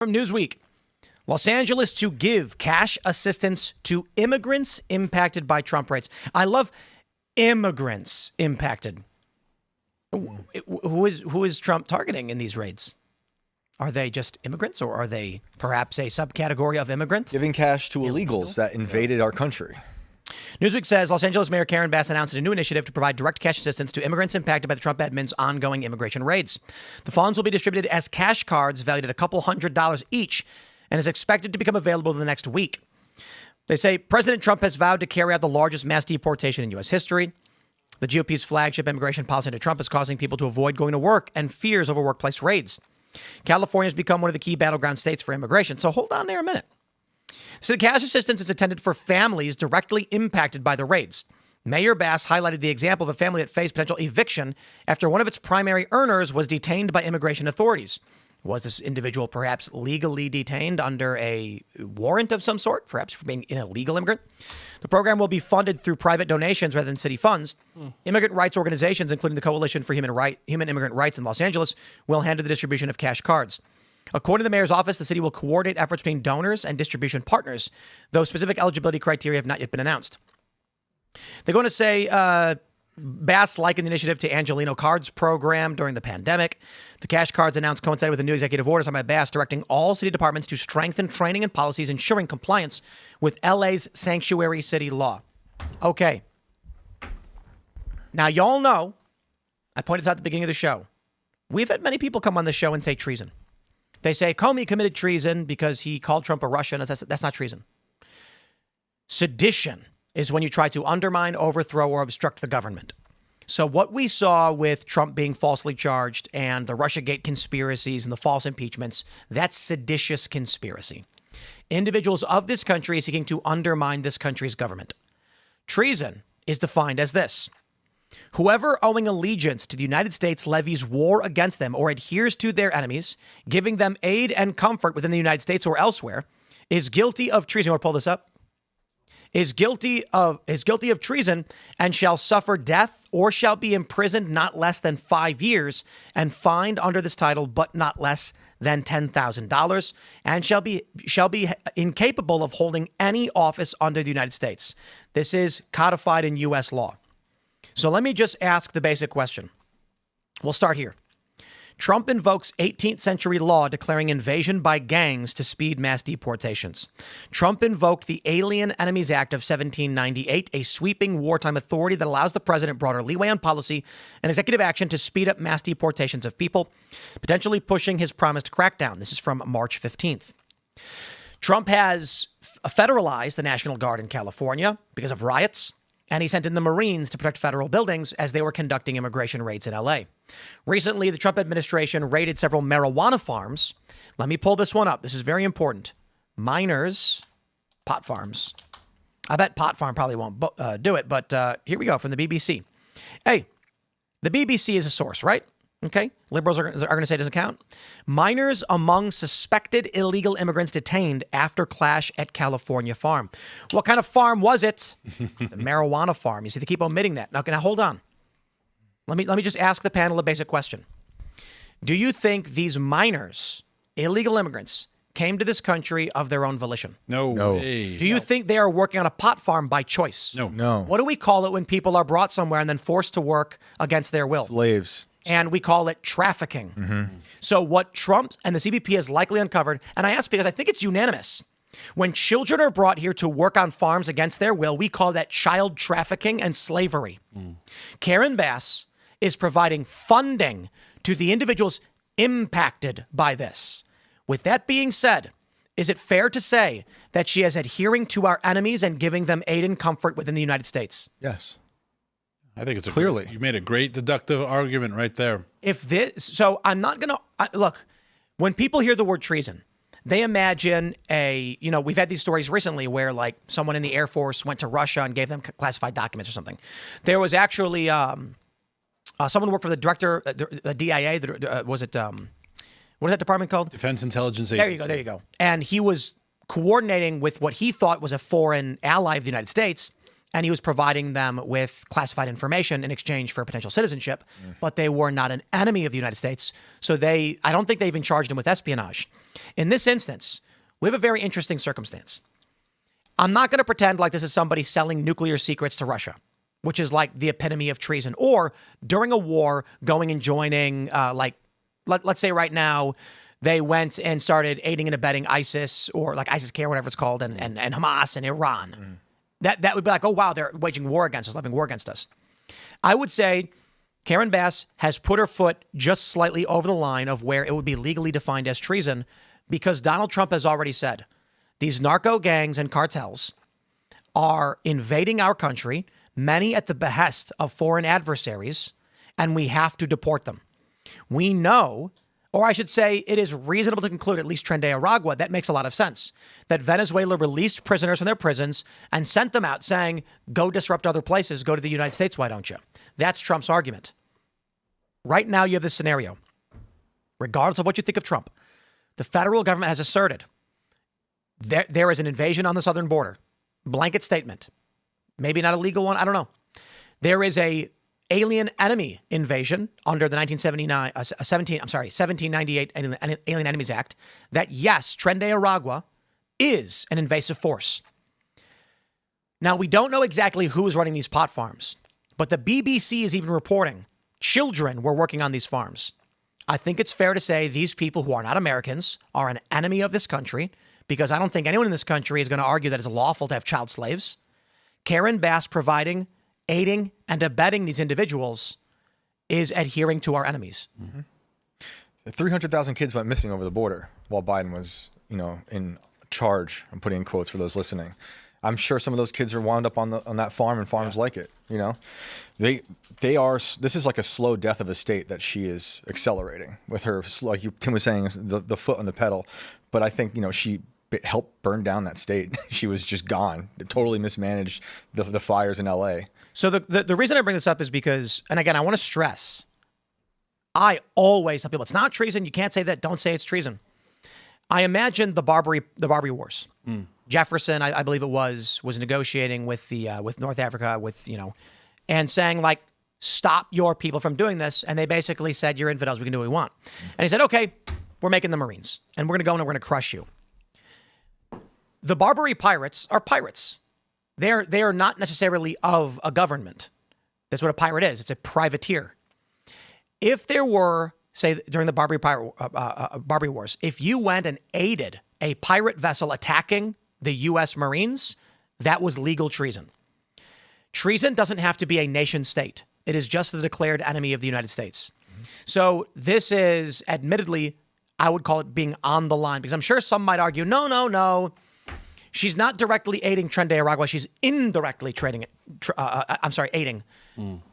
From Newsweek, Los Angeles to give cash assistance to immigrants impacted by Trump raids. I love immigrants impacted. Who is Trump targeting in these raids? Are they just immigrants, or are they perhaps a subcategory of immigrant? Giving cash to illegals that invaded our country. Newsweek says Los Angeles Mayor Karen Bass announced a new initiative to provide direct cash assistance to immigrants impacted by the Trump admin's ongoing immigration raids. The funds will be distributed as cash cards valued at a couple $100 each and is expected to become available in the next week. They say President Trump has vowed to carry out the largest mass deportation in U.S. history. The GOP's flagship immigration policy under Trump is causing people to avoid going to work and fears over workplace raids. California has become one of the key battleground states for immigration. So hold on there a minute. So the cash assistance is intended for families directly impacted by the raids. Mayor Bass highlighted the example of a family that faced potential eviction after one of its primary earners was detained by immigration authorities. Was this individual perhaps legally detained under a warrant of some sort, perhaps for being an illegal immigrant? The program will be funded through private donations rather than city funds. Immigrant rights organizations, including the Coalition for Human Immigrant Rights in Los Angeles, will handle the distribution of cash cards. According to the mayor's office, the city will coordinate efforts between donors and distribution partners, though specific eligibility criteria have not yet been announced. They're going to say Bass likened the initiative to Angelino Cards program during the pandemic. The cash cards announced coincided with a new executive order signed by Bass directing all city departments to strengthen training and policies ensuring compliance with LA's sanctuary city law. Okay. Now, y'all know, I pointed this out at the beginning of the show, we've had many people come on the show and say treason. They say Comey committed treason because he called Trump a Russian. That's not treason. Sedition is when you try to undermine, overthrow, or obstruct the government. So what we saw with Trump being falsely charged and the Russiagate conspiracies and the false impeachments, that's seditious conspiracy. Individuals of this country seeking to undermine this country's government. Treason is defined as this. Whoever owing allegiance to the United States levies war against them or adheres to their enemies, giving them aid and comfort within the United States or elsewhere, is guilty of treason. You want to pull this up? Is guilty of treason and shall suffer death or shall be imprisoned not less than 5 years and fined under this title but not less than $10,000 and shall be incapable of holding any office under the United States. This is codified in U.S. law. So let me just ask the basic question. We'll start here. Trump invokes 18th century law declaring invasion by gangs to speed mass deportations. Trump invoked the Alien Enemies Act of 1798, a sweeping wartime authority that allows the president broader leeway on policy and executive action to speed up mass deportations of people, potentially pushing his promised crackdown. This is from March 15th. Trump has federalized the National Guard in California because of riots, and he sent in the Marines to protect federal buildings as they were conducting immigration raids in L.A. Recently, the Trump administration raided several marijuana farms. Let me pull this one up. This is very important. Minors, pot farms. I bet pot farm probably won't do it, but here we go from the BBC. Hey, the BBC is a source, right? Okay. Liberals are going to say it doesn't count. Minors among suspected illegal immigrants detained after clash at California farm. What kind of farm was it? It's a marijuana farm. You see, they keep omitting that. Now hold on. Let me just ask the panel a basic question. Do you think these minors, illegal immigrants, came to this country of their own volition? No. Way. Do you think they are working on a pot farm by choice? No. What do we call it when people are brought somewhere and then forced to work against their will? Slaves. And we call it trafficking. Mm-hmm. So what Trump and the CBP has likely uncovered, and I ask because I think it's unanimous, when children are brought here to work on farms against their will, we call that child trafficking and slavery. Karen Bass is providing funding to the individuals impacted by this. With that being said, is it fair to say that she is adhering to our enemies and giving them aid and comfort within the United States? Yes. I think it's clearly. You made a great deductive argument right there. So I'm not going to look, when people hear the word treason, they imagine we've had these stories recently where like someone in the Air Force went to Russia and gave them classified documents or something. There was actually someone who worked for the director, the DIA, what is that department called? Defense Intelligence Agency. There you go. And he was coordinating with what he thought was a foreign ally of the United States and he was providing them with classified information in exchange for potential citizenship, but they were not an enemy of the United States. So I don't think they even charged him with espionage. In this instance, we have a very interesting circumstance. I'm not going to pretend like this is somebody selling nuclear secrets to Russia, which is like the epitome of treason, or during a war going and joining, let's say right now, they went and started aiding and abetting ISIS or like ISIS-K, whatever it's called, and Hamas and Iran. That would be like, oh, wow, they're waging war against us, living war against us. I would say Karen Bass has put her foot just slightly over the line of where it would be legally defined as treason, because Donald Trump has already said these narco gangs and cartels are invading our country, many at the behest of foreign adversaries, and we have to deport them. We know, or I should say it is reasonable to conclude, at least Tren de Aragua, that makes a lot of sense, that Venezuela released prisoners from their prisons and sent them out saying, go disrupt other places, go to the United States, why don't you? That's Trump's argument. Right now you have this scenario. Regardless of what you think of Trump, the federal government has asserted there is an invasion on the southern border. Blanket statement. Maybe not a legal one, I don't know. There is a alien enemy invasion under the 1798 Alien Enemies Act that, yes, Tren de Aragua is an invasive force. Now, we don't know exactly who's running these pot farms, but the BBC is even reporting children were working on these farms. I think it's fair to say these people who are not Americans are an enemy of this country, because I don't think anyone in this country is going to argue that it's lawful to have child slaves. Karen Bass providing, aiding, and abetting these individuals is adhering to our enemies. 300,000 kids went missing over the border while Biden was, in charge. I'm putting in quotes for those listening. I'm sure some of those kids are wound up on that farm and farms like it. They are. This is like a slow death of a state that she is accelerating with her, like Tim was saying, the foot on the pedal. But I think she helped burn down that state. She was just gone. It totally mismanaged the fires in LA. So the reason I bring this up is because, and again, I want to stress, I always tell people it's not treason. You can't say that. Don't say it's treason. I imagine the Barbary Wars. Jefferson, I believe it was negotiating with North Africa and saying like, stop your people from doing this. And they basically said, you're infidels. We can do what we want. And he said, okay, we're making the Marines and we're going to go and we're going to crush you. The Barbary pirates are pirates. They are not necessarily of a government. That's what a pirate is. It's a privateer. If there were, say, during the Barbary Wars, if you went and aided a pirate vessel attacking the U.S. Marines, that was legal treason. Treason doesn't have to be a nation state. It is just the declared enemy of the United States. So this is, admittedly, I would call it being on the line, because I'm sure some might argue, no. She's not directly aiding Tren de Aragua. She's indirectly aiding.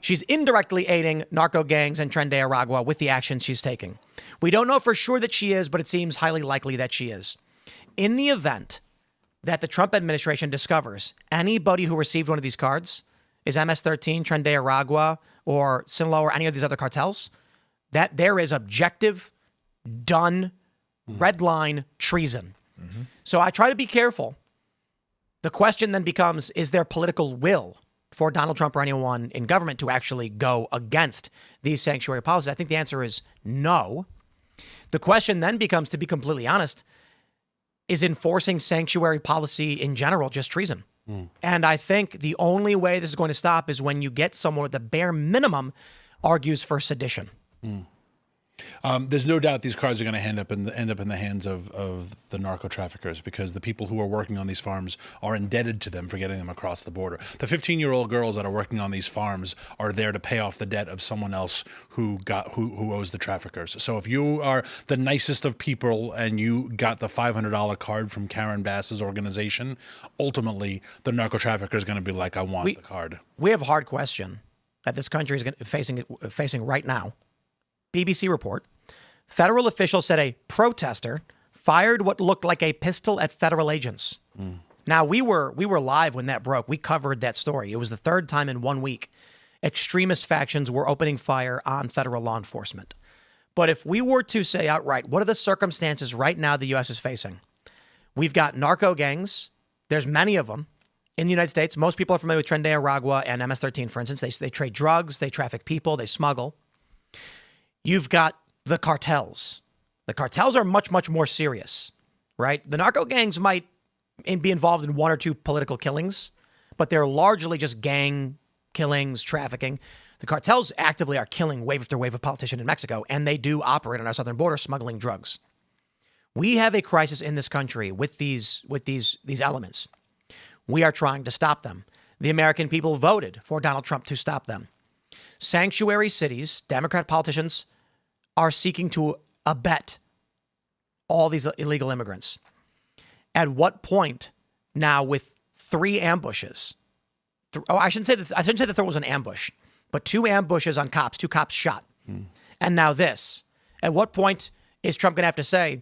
She's indirectly aiding narco gangs and Tren de Aragua with the actions she's taking. We don't know for sure that she is, but it seems highly likely that she is. In the event that the Trump administration discovers anybody who received one of these cards is MS-13, Tren de Aragua, or Sinaloa, or any of these other cartels, that there is objective, done, red line treason. So I try to be careful. The question then becomes, is there political will for Donald Trump or anyone in government to actually go against these sanctuary policies? I think the answer is no. The question then becomes, to be completely honest, is enforcing sanctuary policy in general just treason? And I think the only way this is going to stop is when you get someone at the bare minimum argues for sedition. There's no doubt these cards are going to end up in the hands of the narco traffickers, because the people who are working on these farms are indebted to them for getting them across the border. The 15-year-old girls that are working on these farms are there to pay off the debt of someone else who owes the traffickers. So if you are the nicest of people and you got the $500 card from Karen Bass's organization, ultimately the narco trafficker is going to be like, I want the card. We have a hard question that this country is facing right now. BBC report, federal officials said a protester fired what looked like a pistol at federal agents. Now, we were live when that broke. We covered that story. It was the third time in 1 week extremist factions were opening fire on federal law enforcement. But if we were to say outright, what are the circumstances right now the U.S. is facing? We've got narco gangs. There's many of them. in the United States, most people are familiar with Tren de Aragua and MS-13, for instance. They trade drugs, they traffic people, they smuggle. You've got the cartels. The cartels are much, much more serious, right? The narco gangs might be involved in one or two political killings, but they're largely just gang killings, trafficking. The cartels actively are killing wave after wave of politicians in Mexico, and they do operate on our southern border smuggling drugs. We have a crisis in this country with these elements. We are trying to stop them. The American people voted for Donald Trump to stop them. Sanctuary cities, Democrat politicians are seeking to abet all these illegal immigrants. At what point now, with 3 ambushes, I shouldn't say that there was an ambush, but 2 ambushes on cops, 2 cops shot. And now this. At what point is Trump going to have to say,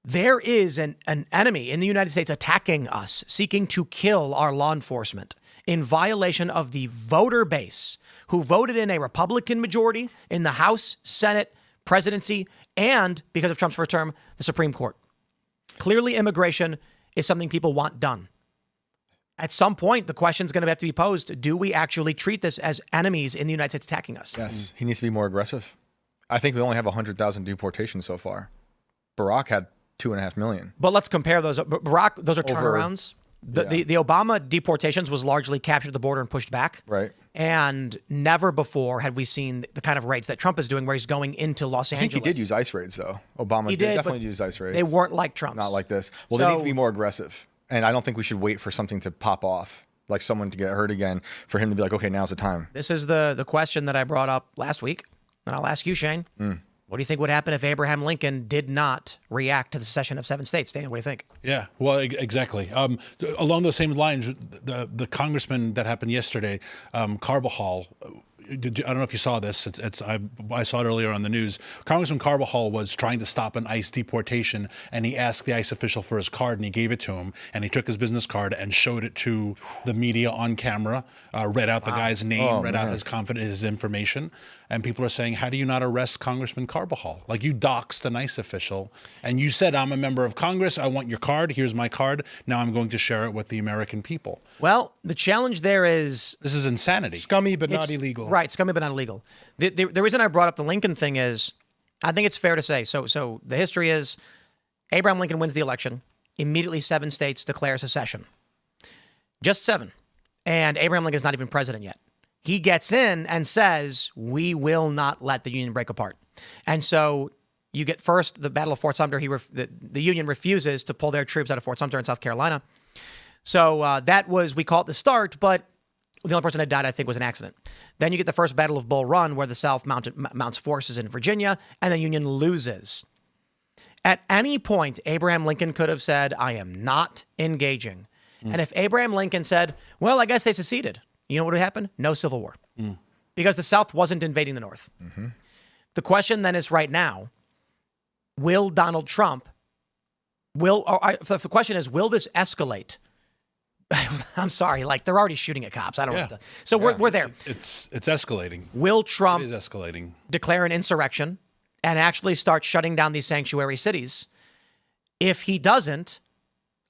there is an enemy in the United States attacking us, seeking to kill our law enforcement in violation of the voter base who voted in a Republican majority in the House, Senate, presidency, and, because of Trump's first term, the Supreme Court. Clearly, immigration is something people want done. At some point, the question is going to have to be posed, do we actually treat this as enemies in the United States attacking us? Yes, he needs to be more aggressive. I think we only have 100,000 deportations so far. Barack had 2.5 million. But let's compare those. Barack, those are turnarounds. The Obama deportations was largely captured at the border and pushed back. Right. And never before had we seen the kind of raids that Trump is doing where he's going into Los Angeles. I think he did use ICE raids, though. Obama did definitely use ICE raids. They weren't like Trump's. Not like this. Well, they need to be more aggressive. And I don't think we should wait for something to pop off, like someone to get hurt again, for him to be like, okay, now's the time. This is the question that I brought up last week, and I'll ask you, Shane. What do you think would happen if Abraham Lincoln did not react to the secession of 7 states? Daniel, what do you think? Yeah, well, exactly. Along those same lines, the congressman that happened yesterday, Carbajal. I don't know if you saw this. I saw it earlier on the news. Congressman Carbajal was trying to stop an ICE deportation, and he asked the ICE official for his card, and he gave it to him. And he took his business card and showed it to the media on camera, read out the guy's name, read out his information. And people are saying, how do you not arrest Congressman Carbajal? Like, you doxed an ICE official, and you said, I'm a member of Congress. I want your card. Here's my card. Now I'm going to share it with the American people. Well, the challenge there is... This is insanity. Scummy, but not illegal. Right, scummy, but not illegal. The reason I brought up the Lincoln thing is, I think it's fair to say, so the history is, Abraham Lincoln wins the election. Immediately 7 states declare secession. Just 7. And Abraham Lincoln's not even president yet. He gets in and says, we will not let the Union break apart. And so you get first the Battle of Fort Sumter. The Union refuses to pull their troops out of Fort Sumter in South Carolina. So that was, we call it the start, but the only person that died, I think, was an accident. Then you get the first Battle of Bull Run, where the South mounts forces in Virginia, and the Union loses. At any point, Abraham Lincoln could have said, I am not engaging. And if Abraham Lincoln said, well, I guess they seceded, you know what would happen? No Civil War. Because the South wasn't invading the North. The question then is right now, will Donald Trump, the question is, will this escalate? I'm sorry, like, they're already shooting at cops. I don't know what to... So we're there. It's escalating. Will Trump It is escalating. Declare an insurrection and actually start shutting down these sanctuary cities? If he doesn't,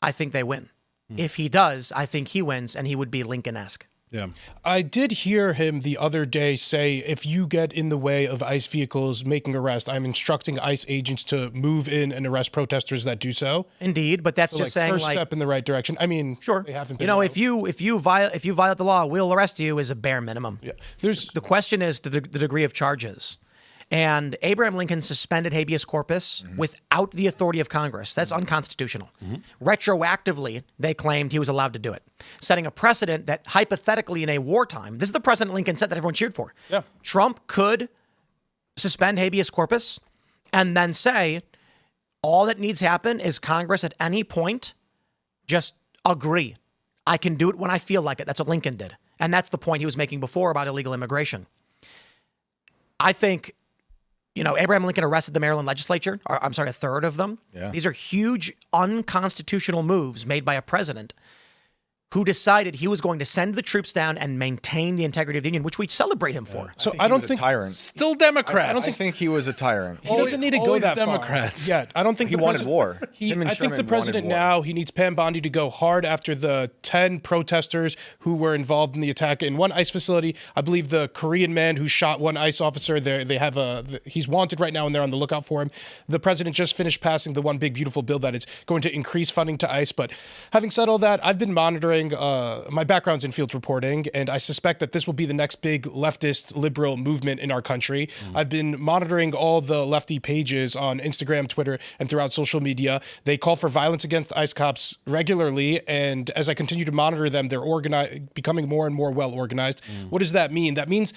I think they win. If he does, I think he wins, and he would be Lincoln-esque. Yeah. I did hear him the other day say, if you get in the way of ICE vehicles making arrest, I'm instructing ICE agents to move in and arrest protesters that do so. Indeed, but that's just saying, first step in the right direction. I mean, sure. They haven't been, if you violate the law, we'll arrest you is a bare minimum. Yeah. The question is the degree of charges. And Abraham Lincoln suspended habeas corpus without the authority of Congress. That's unconstitutional. Retroactively, they claimed he was allowed to do it, setting a precedent that hypothetically in a wartime, this is the precedent Lincoln set that everyone cheered for. Yeah. Trump could suspend habeas corpus and then say, all that needs to happen is Congress at any point just agree. I can do it when I feel like it. That's what Lincoln did. And that's the point he was making before about illegal immigration. I think... Abraham Lincoln arrested the Maryland legislature. A third of them. Yeah. These are huge unconstitutional moves made by a president. who decided he was going to send the troops down and maintain the integrity of the Union, which we celebrate him for. So he I don't was a think tyrant. Still Democrats. I think he was a tyrant. he doesn't need to go Always that Democrats. far. Yeah, I don't think He the wanted president- war. He, Him and I think the Sherman president wanted war. now, he needs Pam Bondi to go hard after the 10 protesters who were involved in the attack in one ICE facility. I believe the Korean man who shot one ICE officer, they have he's wanted right now and they're on the lookout for him. The president just finished passing the one big beautiful bill that is going to increase funding to ICE. But having said all that, I've been monitoring, my background's in field reporting, and I suspect that this will be the next big leftist liberal movement in our country. I've been monitoring all the lefty pages on Instagram, Twitter, and throughout social media. They call for violence against ICE cops regularly, and as I continue to monitor them, they're becoming more and more well organized. What does that mean? That means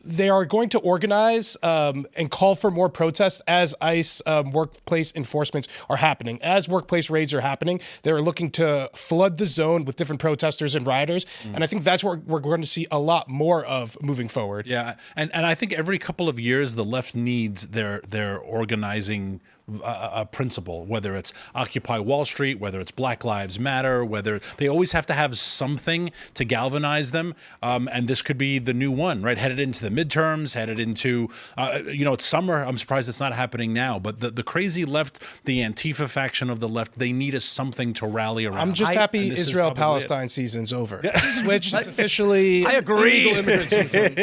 they are going to organize and call for more protests as ICE workplace enforcements are happening. As workplace raids are happening, they're looking to flood the zone with different protesters and rioters. And I think that's what we're going to see a lot more of moving forward. Yeah, and I think every couple of years the left needs their organizing a principle, whether it's Occupy Wall Street, whether it's Black Lives Matter, whether they always have to have something to galvanize them. And this could be the new one, right? Headed into the midterms, headed into, it's summer. I'm surprised it's not happening now. But the crazy left, the Antifa faction of the left, they need something to rally around. I'm just happy Israel-Palestine season's over. Switch, it's officially I agree. illegal immigrant season.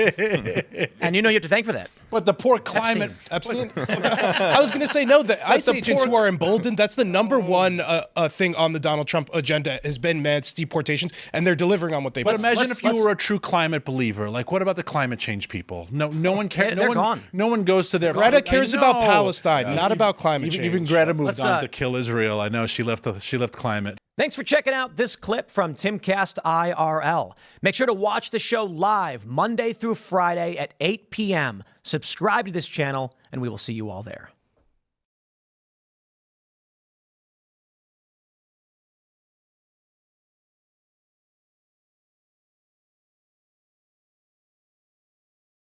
And you have to thank for that. But the poor climate. Epstein? I was going to say, no, the ICE agents who are emboldened, that's the number one thing on the Donald Trump agenda has been mass deportations, and they're delivering on what they But promised. imagine if you were a true climate believer. Like, what about the climate change people? No one cares. They're gone. No one goes to their. Greta cares I about know. Palestine, not about climate change. Even Greta moved Let's, on to kill Israel. I know she left climate. Thanks for checking out this clip from Timcast IRL. Make sure to watch the show live Monday through Friday at 8 p.m. Subscribe to this channel, and we will see you all there.